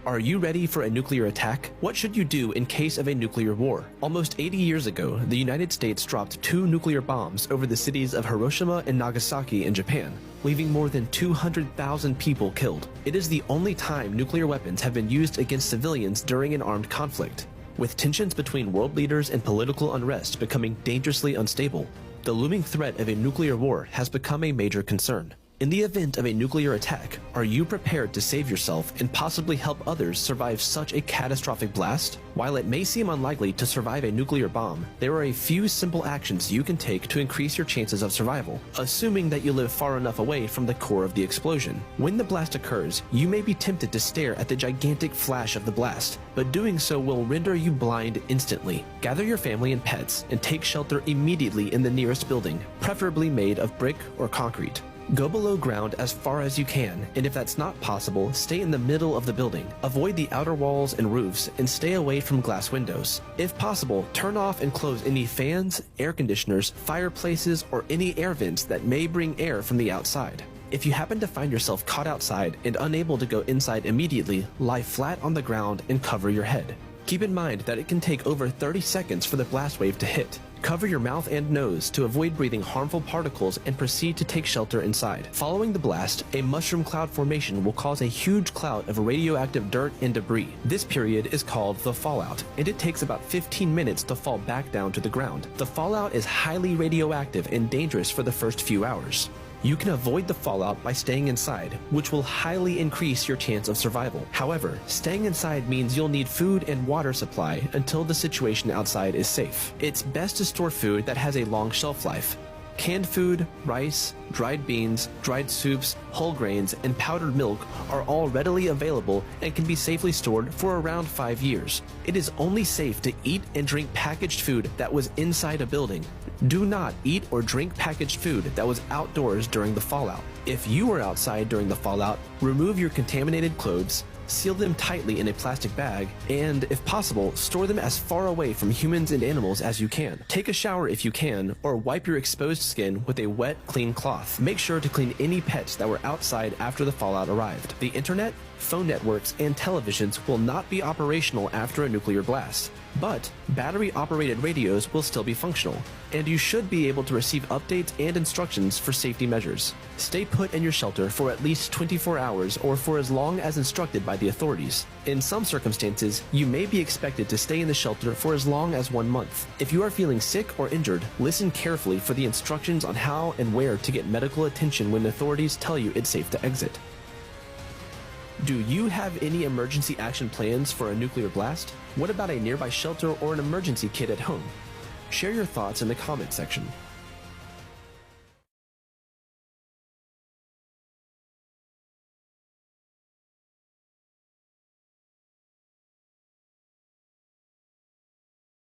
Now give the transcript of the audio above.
Are you ready for a nuclear attack? What should you do in case of a nuclear war? Almost 80 years ago, the United States dropped 2 nuclear bombs over the cities of Hiroshima and Nagasaki in Japan, leaving more than 200,000 people killed. It is the only time nuclear weapons have been used against civilians during an armed conflict. With tensions between world leaders and political unrest becoming dangerously unstable, the looming threat of a nuclear war has become a major concern. In the event of a nuclear attack, are you prepared to save yourself and possibly help others survive such a catastrophic blast? While it may seem unlikely to survive a nuclear bomb, there are a few simple actions you can take to increase your chances of survival, assuming that you live far enough away from the core of the explosion. When the blast occurs, you may be tempted to stare at the gigantic flash of the blast, but doing so will render you blind instantly. Gather your family and pets and take shelter immediately in the nearest building, preferably made of brick or concrete. Go below ground as far as you can, and if that's not possible, stay in the middle of the building. Avoid the outer walls and roofs, and stay away from glass windows. If possible, turn off and close any fans, air conditioners, fireplaces, or any air vents that may bring air from the outside. If you happen to find yourself caught outside and unable to go inside immediately, lie flat on the ground and cover your head. Keep in mind that it can take over 30 seconds for the blast wave to hit. Cover your mouth and nose to avoid breathing harmful particles and proceed to take shelter inside. Following the blast, a mushroom cloud formation will cause a huge cloud of radioactive dirt and debris. This period is called the fallout, and it takes about 15 minutes to fall back down to the ground. The fallout is highly radioactive and dangerous for the first few hours. You can avoid the fallout by staying inside, which will highly increase your chance of survival. However, staying inside means you'll need food and water supply until the situation outside is safe. It's best to store food that has a long shelf life. Canned food, rice, dried beans, dried soups, whole grains, and powdered milk are all readily available and can be safely stored for around 5 years. It is only safe to eat and drink packaged food that was inside a building. Do not eat or drink packaged food that was outdoors during the fallout. If you were outside during the fallout, remove your contaminated clothes, seal them tightly in a plastic bag, and, if possible, store them as far away from humans and animals as you can. Take a shower if you can, or wipe your exposed skin with a wet, clean cloth. Make sure to clean any pets that were outside after the fallout arrived. The internet, phone networks, and televisions will not be operational after a nuclear blast, but battery-operated radios will still be functional, and you should be able to receive updates and instructions for safety measures. Stay put in your shelter for at least 24 hours or for as long as instructed by the authorities. In some circumstances, you may be expected to stay in the shelter for as long as 1 month. If you are feeling sick or injured, listen carefully for the instructions on how and where to get medical attention when authorities tell you it's safe to exit. Do you have any emergency action plans for a nuclear blast? What about a nearby shelter or an emergency kit at home? Share your thoughts in the comment section.